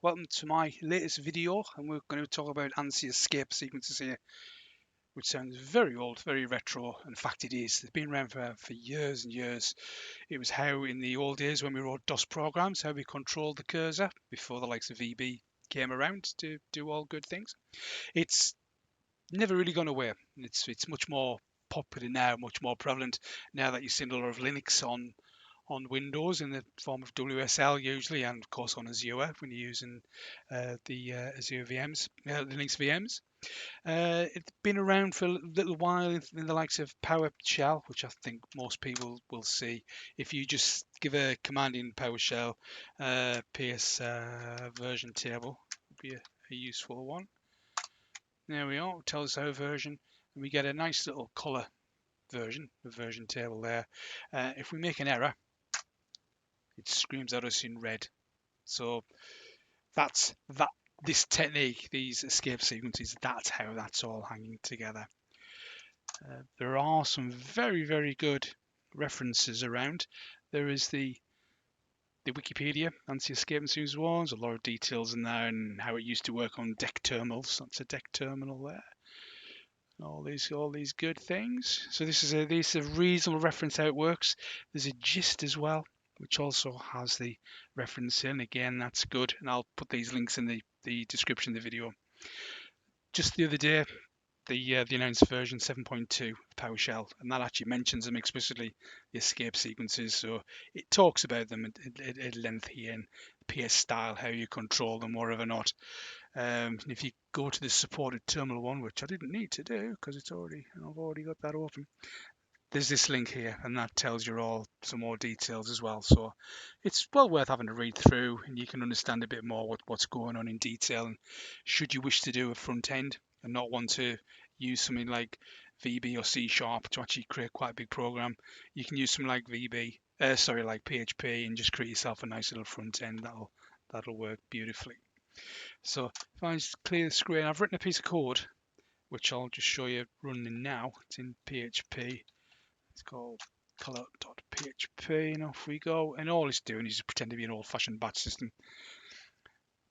welcome to my latest video, and we're going to talk about ANSI Escape Sequences here, which sounds very old, very retro. In fact, it is. They've been around for years and years. It was how in the old days when we wrote DOS programs, how we controlled the cursor before the likes of VB came around to do all good things. It's never really gone away. It's much more popular now, much more prevalent now that you've seen a lot of Linux on Windows in the form of WSL usually, and of course on Azure when you're using the Azure VMs, Linux VMs. It's been around for a little while in the likes of PowerShell, which I think most people will see. If you just give a command in PowerShell, PS version table would be a useful one. There we are, it tells us our version, and we get a nice little color version, the version table there. If we make an error, it screams at us in red. So that's that. This technique, these escape sequences, that's how that's all hanging together. There are some very good references around. There is the Wikipedia, ANSI Escape Sequences ones, a lot of details in there and how it used to work on DEC terminals. That's a DEC terminal there. All these good things. So this is a reasonable reference how it works. There's a gist as well, which also has the reference in. Again, that's good, and I'll put these links in the description of the video. Just the other day, the announced version 7.2 PowerShell, and that actually mentions them explicitly, the escape sequences. So it talks about them at length here in PS style, how you control them, whatever not. If you go to the supported terminal one, which I didn't need to do because I've already got that open. There's this link here, and that tells you all some more details as well. So it's well worth having a read through, and you can understand a bit more what's going on in detail. And should you wish to do a front end and not want to use something like VB or C# to actually create quite a big program, you can use something like like PHP, and just create yourself a nice little front end. That'll work beautifully. So if I just clear the screen, I've written a piece of code which I'll just show you running now. It's in PHP. It's called color.php, and off we go. And all it's doing is just pretend to be an old-fashioned batch system.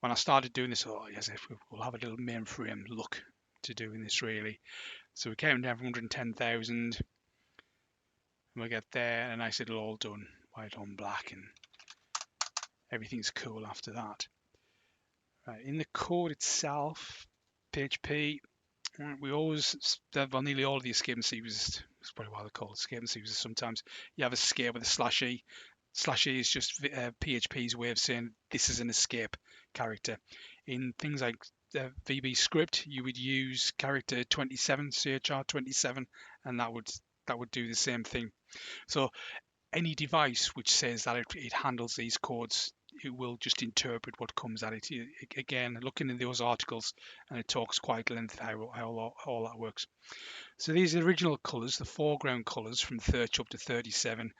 When I started doing this, yes, we'll have a little mainframe look to doing this really. So we came down from 110,000, and we get there, and a nice little all done, white on black, and everything's cool after that. Right, in the code itself, PHP, we always, well, nearly all of the escape sequences, that's probably why they're called escape sequences sometimes, you have a escape with a /e. /e is just PHP's way of saying this is an escape character. In things like VB script, you would use character 27, CHR27, and that would do the same thing. So any device which says that it handles these codes, it will just interpret what comes at it. Again, looking in those articles, and it talks quite length how all that works. So these are the original colours, the foreground colours from 30 up to 37.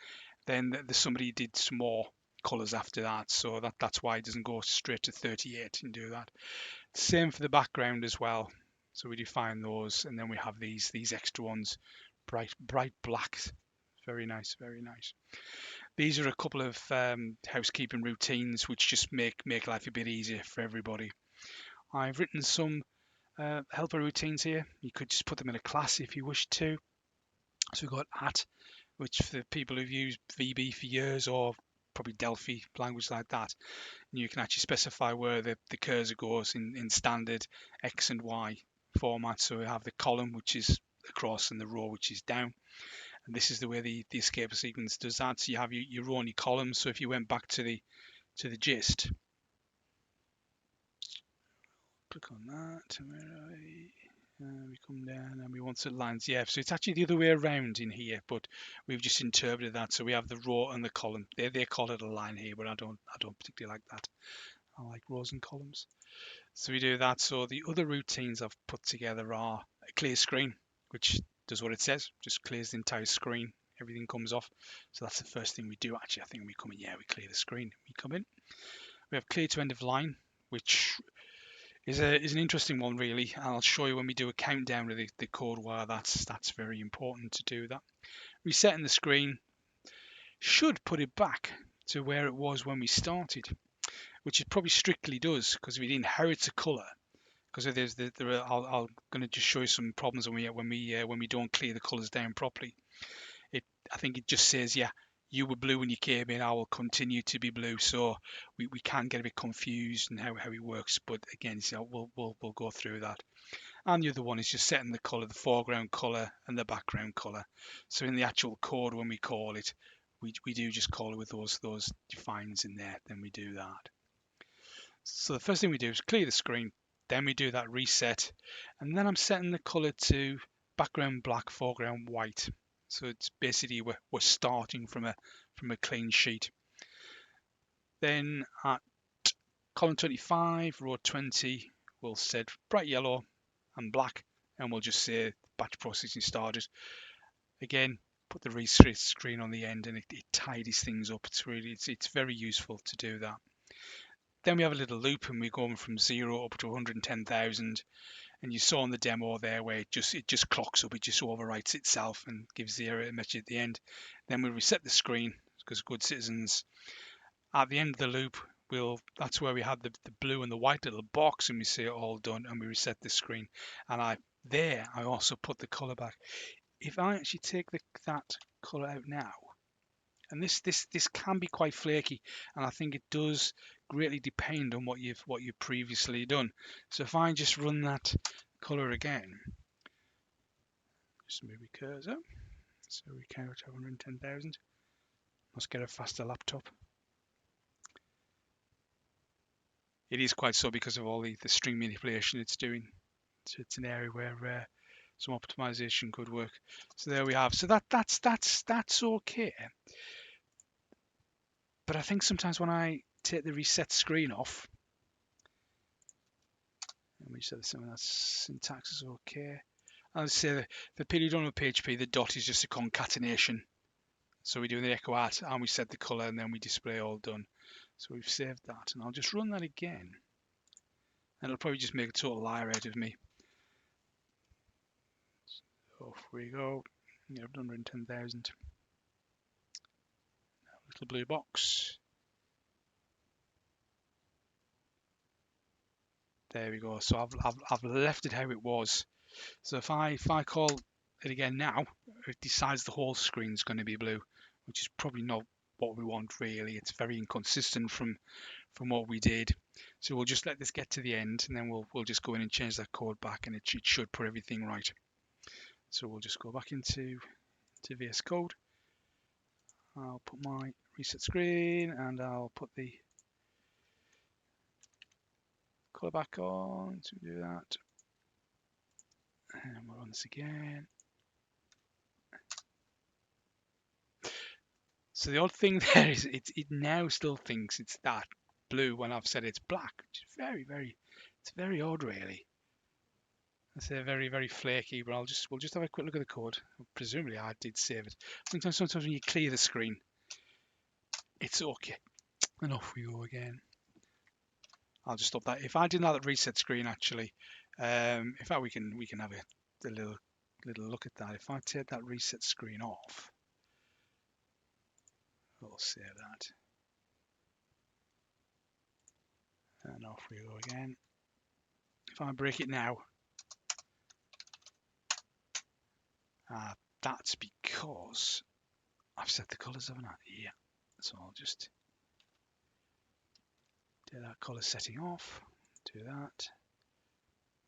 Then somebody did some more colours after that, so that's why it doesn't go straight to 38 and do that. Same for the background as well. So we define those, and then we have these extra ones, bright blacks. Very nice, very nice. These are a couple of housekeeping routines which just make life a bit easier for everybody. I've written some helper routines here. You could just put them in a class if you wish to. So we've got @ which for people who've used VB for years, or probably Delphi language like that, and you can actually specify where the cursor goes in standard X and Y format. So we have the column which is across and the row which is down. And this is the way the escape sequence does that. So you have your row and your columns. So if you went back to the gist, click on that, we come down and we want the lines. Yeah, so it's actually the other way around in here, but we've just interpreted that. So we have the row and the column. They call it a line here, but I don't particularly like that. I like rows and columns. So we do that. So the other routines I've put together are a clear screen, which does what it says, just clears the entire screen. Everything comes off. So that's the first thing we do. Actually, I think we come in, we clear the screen. We come in. We have clear to end of line, which is an interesting one, really. And I'll show you when we do a countdown of the code why that's very important to do that. Resetting the screen should put it back to where it was when we started, which it probably strictly does because it inherits a color. Because I'm going to just show you some problems when we don't clear the colors down properly. I think it just says, yeah, you were blue when you came in, I will continue to be blue. So we can get a bit confused in how it works, but again, we'll go through that. And the other one is just setting the color, the foreground color and the background color. So in the actual code, when we call it, we do just call it with those defines in there. Then we do that. So the first thing we do is clear the screen. Then we do that reset, and then I'm setting the color to background black, foreground white. So it's basically we're starting from a clean sheet. Then at column 25, row 20, we'll set bright yellow and black, and we'll just say batch processing started. Again, put the reset screen on the end, and it tidies things up. It's very useful to do that. Then we have a little loop, and we're going from 0 up to 110,000. And you saw in the demo there where it just clocks up, it just overwrites itself and gives the error message at the end. Then we reset the screen because good citizens. At the end of the loop, that's where we had the blue and the white little box, and we say all done, and we reset the screen. And I also put the color back. If I actually take that color out now, and this can be quite flaky, and I think it does greatly depend on what you've previously done. So if I just run that color again, just move my cursor, so we count 110,000. Let's get a faster laptop. It is quite so because of all the string manipulation it's doing. So it's an area where some optimization could work. So there we have. So that's okay. But I think sometimes when I take the reset screen off, let me set some of that syntax is okay. I'll say the period on PHP, the dot is just a concatenation. So we do the echo at and we set the color and then we display all done. So we've saved that, and I'll just run that again. And it'll probably just make a total liar out of me. So off we go. Yeah, 110,000. Little blue box. There we go. So I've left it how it was. So if I call it again now, it decides the whole screen's going to be blue, which is probably not what we want really. It's very inconsistent from what we did. So we'll just let this get to the end, and then we'll just go in and change that code back, and it should put everything right. So we'll just go back into VS Code. I'll put my reset screen, and I'll put the color back on to do that. And we'll run this again. So the odd thing there is it now still thinks it's that blue when I've said it's black, which is it's very odd really. I say very, very flaky, but we'll just have a quick look at the code. Presumably I did save it. Sometimes when you clear the screen, it's okay. And off we go again. I'll just stop that. If I didn't have that reset screen actually, in fact we can have a little look at that. If I take that reset screen off, we'll save that. And off we go again. If I break it now, that's because I've set the colors, haven't I? Yeah. So I'll just do that color setting off. Do that.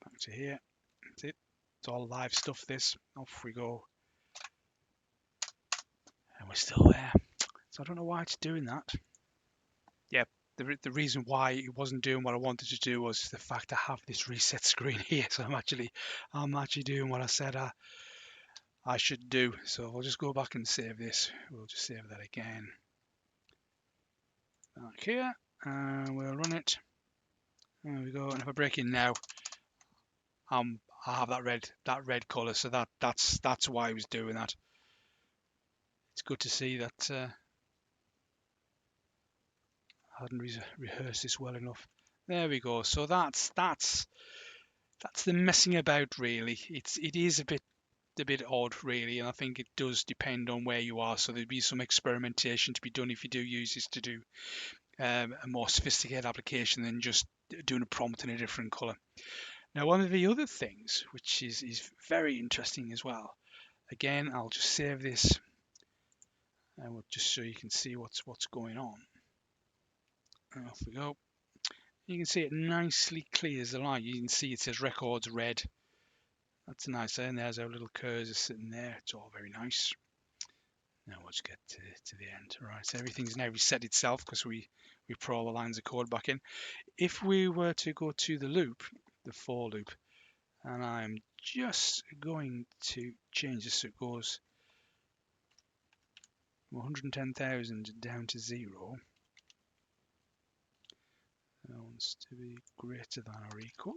Back to here. That's it. It's all live stuff. This. Off we go. And we're still there. So I don't know why it's doing that. Yeah. The reason why it wasn't doing what I wanted to do was the fact I have this reset screen here. So I'm actually doing what I said I should do. So I'll just go back and save this. We'll just save that again. Back here, and we'll run it. There we go. And if I break in now, I have that red color. So that's why I was doing that. It's good to see that I hadn't rehearsed this well enough. There we go. So that's the messing about really. It is a bit odd really, and I think it does depend on where you are. So there'd be some experimentation to be done if you do use this to do a more sophisticated application than just doing a prompt in a different color. Now, one of the other things which is very interesting as well, again, I'll just save this and we'll just so you can see what's going on. And off we go. You can see it nicely clears the line. You can see it says records red. That's nice. And there's our little cursor sitting there. It's all very nice. Now let's get to the end. Right, so everything's now reset itself because we put all the lines of code back in. If we were to go to the loop, the for loop, and I'm just going to change this so it goes 110,000 down to 0. That wants to be greater than or equal.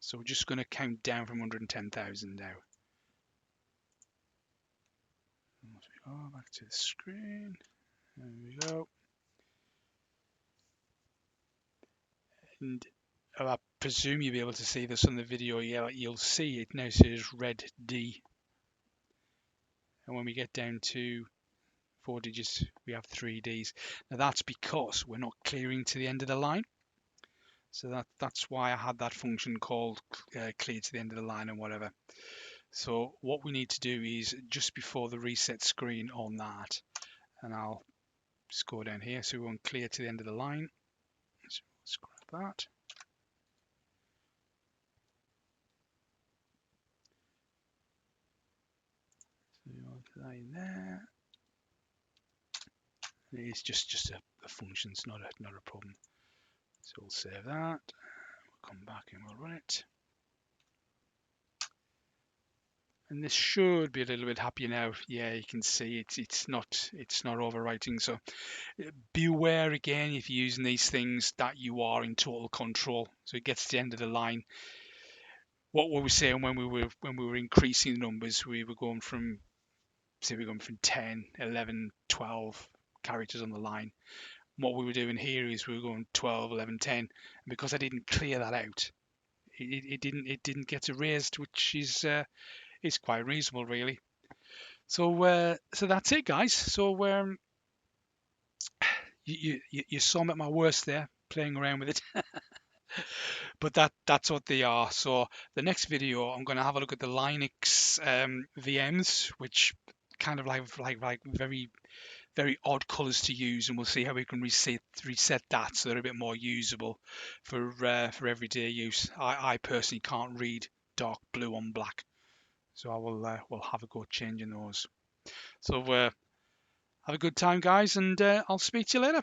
So we're just going to count down from 110,000 now. Go back to the screen. There we go. And I presume you'll be able to see this on the video. Yeah, you'll see it now says red D. And when we get down to 4 digits, we have 3 Ds. Now that's because we're not clearing to the end of the line. So that's why I had that function called clear to the end of the line and whatever. So what we need to do is just before the reset screen on that, and I'll just go down here. So we want clear to the end of the line. So let's grab that. So you want that in there. It's just a function. It's not a problem. So we'll save that. We'll come back and we'll run it. And this should be a little bit happier now. Yeah, you can see it's not overwriting. So beware again if you're using these things that you are in total control. So it gets to the end of the line. What were we saying when we were increasing the numbers? We were going from 10, 11, 12 characters on the line. What we were doing here is we were going 12, 11, 10. And because I didn't clear that out, it didn't get erased, which is quite reasonable, really. So so that's it, guys. So you saw me at my worst there, playing around with it. But that's what they are. So the next video, I'm going to have a look at the Linux VMs, which kind of like very odd colors to use, and we'll see how we can reset that so they're a bit more usable for everyday use. I personally can't read dark blue on black, so I will have a go changing those. So have a good time, guys, and I'll speak to you later.